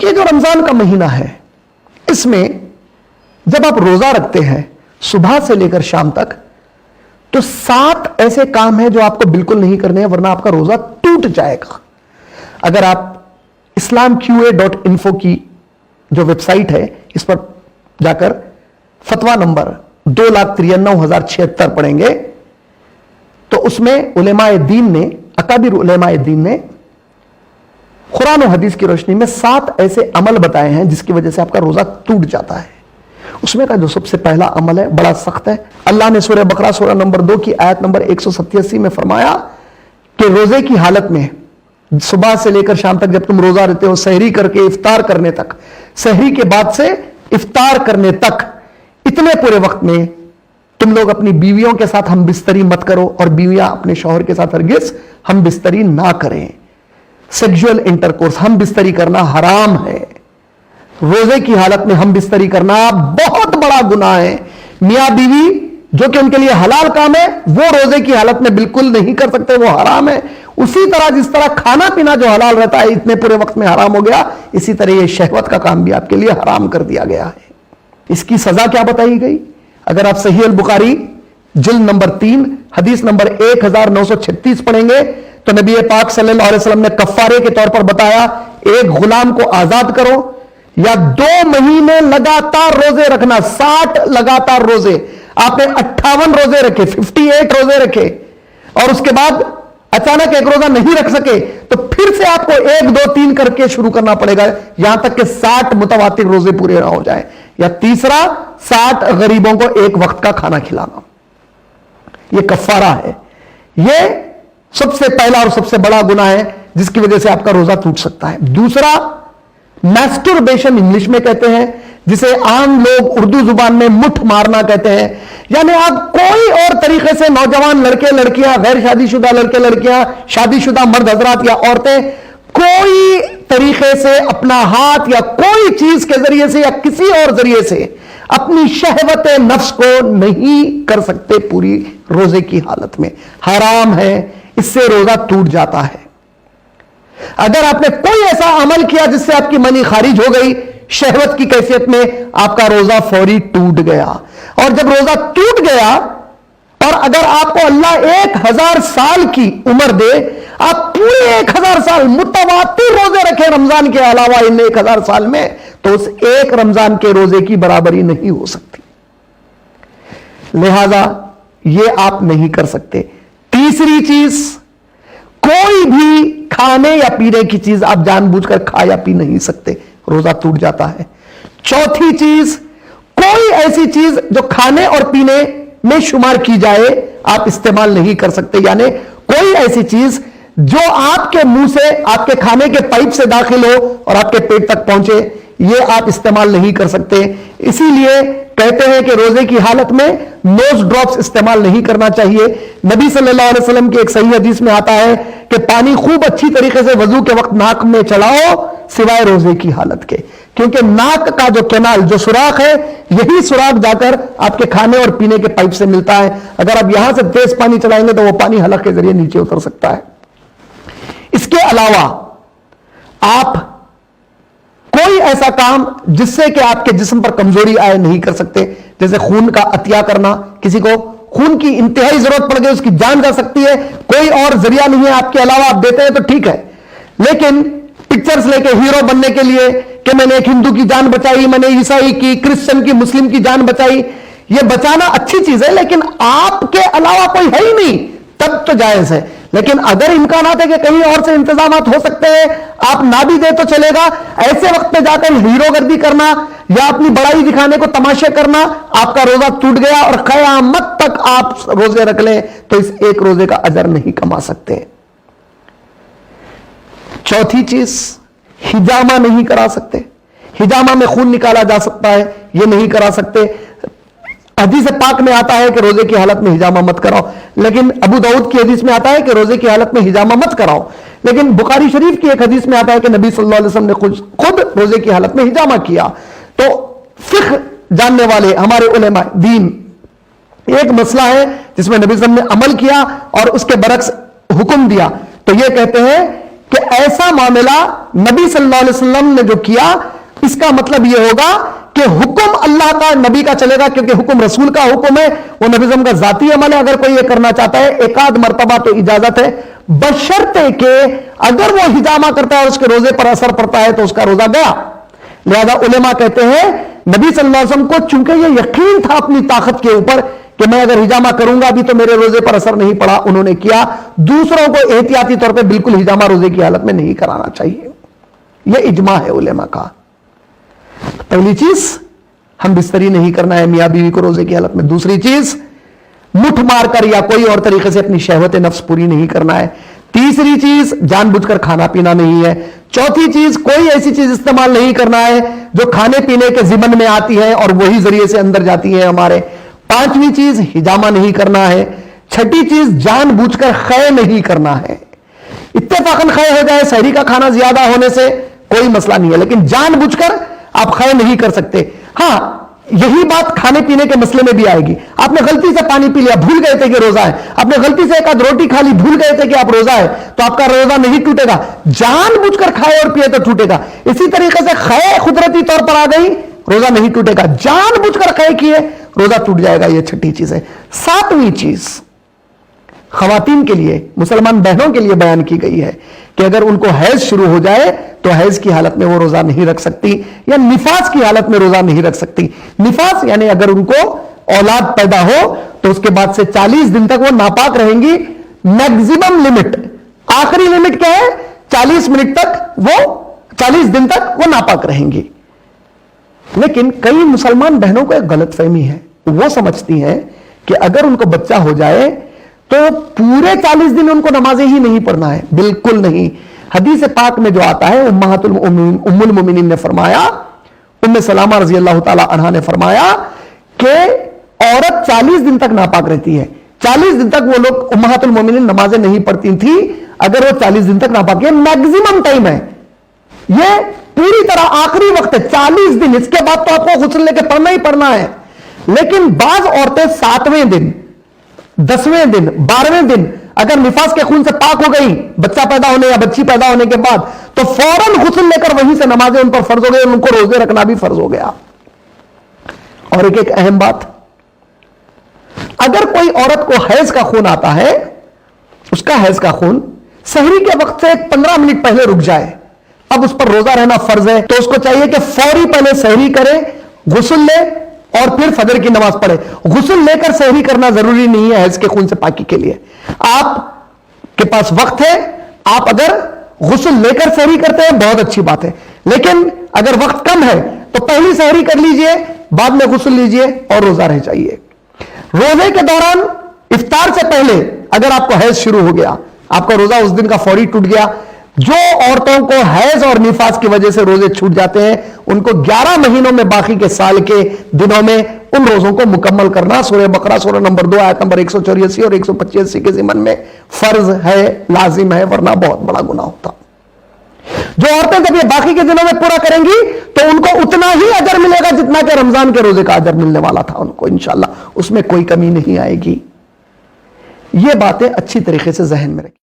یہ جو رمضان کا مہینہ ہے اس میں جب آپ روزہ رکھتے ہیں صبح سے لے کر شام تک تو 7 ایسے کام ہیں جو آپ کو بالکل نہیں کرنے ہیں ورنہ آپ کا روزہ ٹوٹ جائے گا. اگر آپ islamqa.info کی جو ویب سائٹ ہے اس پر جا کر فتویٰ نمبر 2,93,076 پڑھیں گے تو اس میں علماء دین نے اکابر علماء دین نے قرآن و حدیث کی روشنی میں 7 ایسے عمل بتائے ہیں جس کی وجہ سے آپ کا روزہ ٹوٹ جاتا ہے. اس میں کا جو سب سے پہلا عمل ہے بڑا سخت ہے. اللہ نے سورہ بقرہ سورہ نمبر 2 کی آیت نمبر 187 میں فرمایا کہ روزے کی حالت میں صبح سے لے کر شام تک جب تم روزہ رہتے ہو سحری کر کے افطار کرنے تک، سحری کے بعد سے افطار کرنے تک، اتنے پورے وقت میں تم لوگ اپنی بیویوں کے ساتھ ہم بستری مت کرو اور بیویاں اپنے شوہر کے ساتھ ہرگز ہم بستری نہ کریں. سیکسول انٹرکورس ہم بستری کرنا حرام ہے. روزے کی حالت میں ہم بستری کرنا بہت بڑا گناہ ہے. میاں بیوی جو کہ ان کے لیے حلال کام ہے وہ روزے کی حالت میں بالکل نہیں کر سکتے، وہ حرام ہے. اسی طرح جس طرح کھانا پینا جو حلال رہتا ہے اتنے پورے وقت میں حرام ہو گیا، اسی طرح یہ شہوت کا کام بھی آپ کے لیے حرام کر دیا گیا ہے. اس کی سزا کیا بتائی گئی؟ اگر آپ صحیح البخاری جلد نمبر 3 حدیث نمبر 1936 پڑھیں گے تو نبی پاک صلی اللہ علیہ وسلم نے کفارے کے طور پر بتایا ایک غلام کو آزاد کرو یا 2 مہینے لگاتار روزے رکھنا. 60 لگاتار روزے، آپ نے 58 روزے رکھے، 58 روزے رکھے اور اس کے بعد اچانک ایک روزہ نہیں رکھ سکے تو پھر سے آپ کو 1 2 3 کر کے شروع کرنا پڑے گا یہاں تک کہ 60 متواتر روزے پورے نہ ہو جائیں. یا تیسرا 60 غریبوں کو ایک وقت کا کھانا کھلانا. یہ کفارہ ہے. یہ سب سے پہلا اور سب سے بڑا گناہ ہے جس کی وجہ سے آپ کا روزہ ٹوٹ سکتا ہے. دوسرا میسٹربیشن انگلش میں کہتے ہیں، جسے عام لوگ اردو زبان میں مٹھ مارنا کہتے ہیں. یعنی آپ کوئی اور طریقے سے نوجوان لڑکے لڑکیاں، غیر شادی شدہ لڑکے لڑکیاں، شادی شدہ مرد حضرات یا عورتیں کوئی طریقے سے اپنا ہاتھ یا کوئی چیز کے ذریعے سے یا کسی اور ذریعے سے اپنی شہوت نفس کو نہیں کر سکتے پوری روزے کی حالت میں. حرام ہے، اس سے روزہ ٹوٹ جاتا ہے. اگر آپ نے کوئی ایسا عمل کیا جس سے آپ کی منی خارج ہو گئی شہوت کی کیفیت میں، آپ کا روزہ فوری ٹوٹ گیا. اور جب روزہ ٹوٹ گیا اور اگر آپ کو اللہ 1000 سال کی عمر دے، آپ پورے 1000 سال متواتر روزے رکھیں رمضان کے علاوہ ان 1000 سال میں، تو اس ایک رمضان کے روزے کی برابری نہیں ہو سکتی. لہذا یہ آپ نہیں کر سکتے. تیسری چیز، کوئی بھی کھانے یا پینے کی چیز آپ جان بوجھ کر کھا یا پی نہیں سکتے، روزہ ٹوٹ جاتا ہے. چوتھی چیز، کوئی ایسی چیز جو کھانے اور پینے میں شمار کی جائے آپ استعمال نہیں کر سکتے. یعنی کوئی ایسی چیز جو آپ کے منہ سے، آپ کے کھانے کے پائپ سے داخل ہو اور آپ کے پیٹ تک پہنچے، یہ آپ استعمال نہیں کر سکتے. اسی لیے کہتے ہیں کہ روزے کی حالت میں نوز ڈراپس استعمال نہیں کرنا چاہیے. نبی صلی اللہ علیہ وسلم کی ایک صحیح حدیث میں آتا ہے کہ پانی خوب اچھی طریقے سے وضو کے وقت ناک میں چلاؤ سوائے روزے کی حالت کے، کیونکہ ناک کا جو کینال، جو سوراخ ہے، یہی سوراخ جا کر آپ کے کھانے اور پینے کے پائپ سے ملتا ہے. اگر آپ یہاں سے تیز پانی چلائیں گے تو وہ پانی حلق کے ذریعے نیچے اتر سکتا ہے. اس کے علاوہ آپ کوئی ایسا کام جس سے کہ آپ کے جسم پر کمزوری آئے نہیں کر سکتے. جیسے خون کا عطیہ کرنا، کسی کو خون کی انتہائی ضرورت پڑ گئی، اس کی جان جا سکتی ہے، کوئی اور ذریعہ نہیں ہے آپ کے علاوہ، آپ دیتے ہیں تو ٹھیک ہے. لیکن پکچرز لے کے ہیرو بننے کے لیے کہ میں نے ایک ہندو کی جان بچائی، میں نے عیسائی کی، کرسچن کی، مسلم کی جان بچائی، یہ بچانا اچھی چیز ہے لیکن آپ کے علاوہ کوئی ہے ہی نہیں تب تو جائز ہے. لیکن اگر امکانات ہے کہ کہیں اور سے انتظامات ہو سکتے ہیں، آپ نہ بھی دے تو چلے گا. ایسے وقت پہ جا کر ہیرو گردی کرنا یا اپنی بڑائی دکھانے کو تماشے کرنا، آپ کا روزہ ٹوٹ گیا اور قیامت تک آپ روزے رکھ لیں تو اس ایک روزے کا اجر نہیں کما سکتے. چوتھی چیز، ہجامہ نہیں کرا سکتے. ہجامہ میں خون نکالا جا سکتا ہے، یہ نہیں کرا سکتے. حدیث پاک میں آتا ہے کہ روزے کی حالت میں ہجامہ مت کراؤ، لیکن ابو داؤد کی حدیث میں آتا ہے کہ روزے کی حالت میں ہجامہ مت کراؤ. لیکن بخاری شریف کی ایک حدیث میں آتا ہے کہ نبی صلی اللہ علیہ وسلم نے خود روزے کی حالت میں ہجامہ کیا. تو فقہ جاننے والے ہمارے علماء دین ایک مسئلہ ہے جس میں نبی صلی اللہ علیہ وسلم نے عمل کیا اور اس کے برعکس حکم دیا، تو یہ کہتے ہیں کہ ایسا معاملہ نبی صلی اللہ علیہ وسلم نے جو کیا، اس کا مطلب یہ ہوگا کہ حکم اللہ کا نبی کا چلے گا، کیونکہ حکم رسول کا حکم ہے، وہ نبی کا ذاتی عمل ہے. اگر کوئی یہ کرنا چاہتا ہے ایک آدھ مرتبہ تو اجازت ہے، بشرطے کہ اگر وہ ہجامہ کرتا ہے اور اس کے روزے پر اثر پڑتا ہے تو اس کا روزہ گیا. لہذا علماء کہتے ہیں نبی صلی اللہ علیہ وسلم کو چونکہ یہ یقین تھا اپنی طاقت کے اوپر کہ میں اگر ہجامہ کروں گا بھی تو میرے روزے پر اثر نہیں پڑا، انہوں نے کیا. دوسروں کو احتیاطی طور پہ بالکل ہجامہ روزے کی حالت میں نہیں کرانا چاہیے. یہ اجماع ہے علماء کا. پہلی چیز، ہم بستری نہیں کرنا ہے میاں بیوی کو روزے کی حالت میں. دوسری چیز، مٹھ مار کر یا کوئی اور طریقے سے اپنی شہوت نفس پوری نہیں کرنا ہے. تیسری چیز، جان بوجھ کر کھانا پینا نہیں ہے. چوتھی چیز، کوئی ایسی چیز استعمال نہیں کرنا ہے جو کھانے پینے کے ضمن میں آتی ہے اور وہی ذریعے سے اندر جاتی ہے ہمارے. پانچویں چیز، ہجامہ نہیں کرنا ہے. چھٹی چیز، جان بوجھ کر خے نہیں کرنا ہے. اتفاقاً خے ہو جائے سحری کا کھانا زیادہ ہونے سے کوئی مسئلہ نہیں ہے، لیکن جان بوجھ کر آپ خے نہیں کر سکتے. ہاں، یہی بات کھانے پینے کے مسئلے میں بھی آئے گی. آپ نے غلطی سے پانی پی لیا، بھول گئے تھے کہ روزہ ہے. آپ نے غلطی سے ایک آدھ روٹی کھا لی، بھول گئے تھے کہ آپ روزہ ہے، تو آپ کا روزہ نہیں ٹوٹے گا. جان بوجھ کر کھائے اور پیے تو ٹوٹے گا. اسی طریقے سے خے قدرتی طور پر آ گئی، روزہ نہیں ٹوٹے گا. جان بوجھ کر خے کیے، روزہ ٹوٹ جائے گا. یہ چھٹی چیز ہے. ساتویں چیز خواتین کے لیے، مسلمان بہنوں کے لیے بیان کی گئی ہے کہ اگر ان کو حیض شروع ہو جائے تو حیض کی حالت میں وہ روزہ نہیں رکھ سکتی، یا نفاس کی حالت میں روزہ نہیں رکھ سکتی. نفاس یعنی اگر ان کو اولاد پیدا ہو تو اس کے بعد سے 40 دن تک وہ ناپاک رہیں گی. میگزیمم لمٹ، آخری لمٹ کیا ہے؟ 40 دن تک وہ ناپاک رہیں گی. لیکن کئی مسلمان بہنوں کو ایک غلط فہمی ہے. وہ سمجھتی ہیں کہ اگر ان کو بچہ ہو جائے تو پورے 40 دن ان کو نمازیں ہی نہیں پڑھنا ہے. بالکل نہیں. حدیث پاک میں جو آتا ہے، ام المؤمنین نے فرمایا، ام سلامہ رضی اللہ تعالی عنہا نے فرمایا کہ عورت 40 دن تک ناپاک رہتی ہے. 40 دن تک وہ لوگ امہات المؤمنین نمازیں نہیں پڑھتی تھی اگر وہ 40 دن تک ناپاک. یہ میگزیمم ٹائم ہے، یہ پوری طرح آخری وقت ہے 40 دن. اس کے بعد تو آپ کو غسل لے کے پڑھنا ہی پڑھنا ہے. لیکن بعض عورتیں 7ویں دن، 10ویں دن، 12ویں دن اگر نفاس کے خون سے پاک ہو گئی بچہ پیدا ہونے یا بچی پیدا ہونے کے بعد، تو فوراً غسل لے کر وہیں سے نمازیں ان پر فرض ہو گئی، ان کو روزے رکھنا بھی فرض ہو گیا. اور ایک اہم بات، اگر کوئی عورت کو حیض کا خون آتا ہے، اس کا حیض کا خون سحری کے وقت سے 15 منٹ پہلے رک جائے، اب اس پر روزہ رہنا فرض ہے، تو اس کو چاہیے کہ فوری پہلے سحری کرے، غسل لے اور پھر فجر کی نماز پڑھے. غسل لے کر سحری کرنا ضروری نہیں ہے حیض کے خون سے پاکی کے لیے. آپ کے پاس وقت ہے، آپ اگر غسل لے کر سحری کرتے ہیں بہت اچھی بات ہے. لیکن اگر وقت کم ہے تو پہلی سحری کر لیجئے، بعد میں غسل لیجئے اور روزہ رہ جائیے. روزے کے دوران افطار سے پہلے اگر آپ کو حیض شروع ہو گیا، آپ کا روزہ اس دن کا فوری ٹوٹ گیا. جو عورتوں کو حیض اور نفاس کی وجہ سے روزے چھوٹ جاتے ہیں ان کو 11 مہینوں میں باقی کے سال کے دنوں میں ان روزوں کو مکمل کرنا سورہ بقرہ سورہ نمبر 2 آیت نمبر 184 اور 185 کے ضمن میں فرض ہے، لازم ہے، ورنہ بہت بڑا گناہ ہوتا. جو عورتیں جب یہ باقی کے دنوں میں پورا کریں گی تو ان کو اتنا ہی اجر ملے گا جتنا کہ رمضان کے روزے کا اجر ملنے والا تھا ان کو انشاءاللہ. اس میں کوئی کمی نہیں آئے گی. یہ باتیں اچھی طریقے سے ذہن میں رکھیں.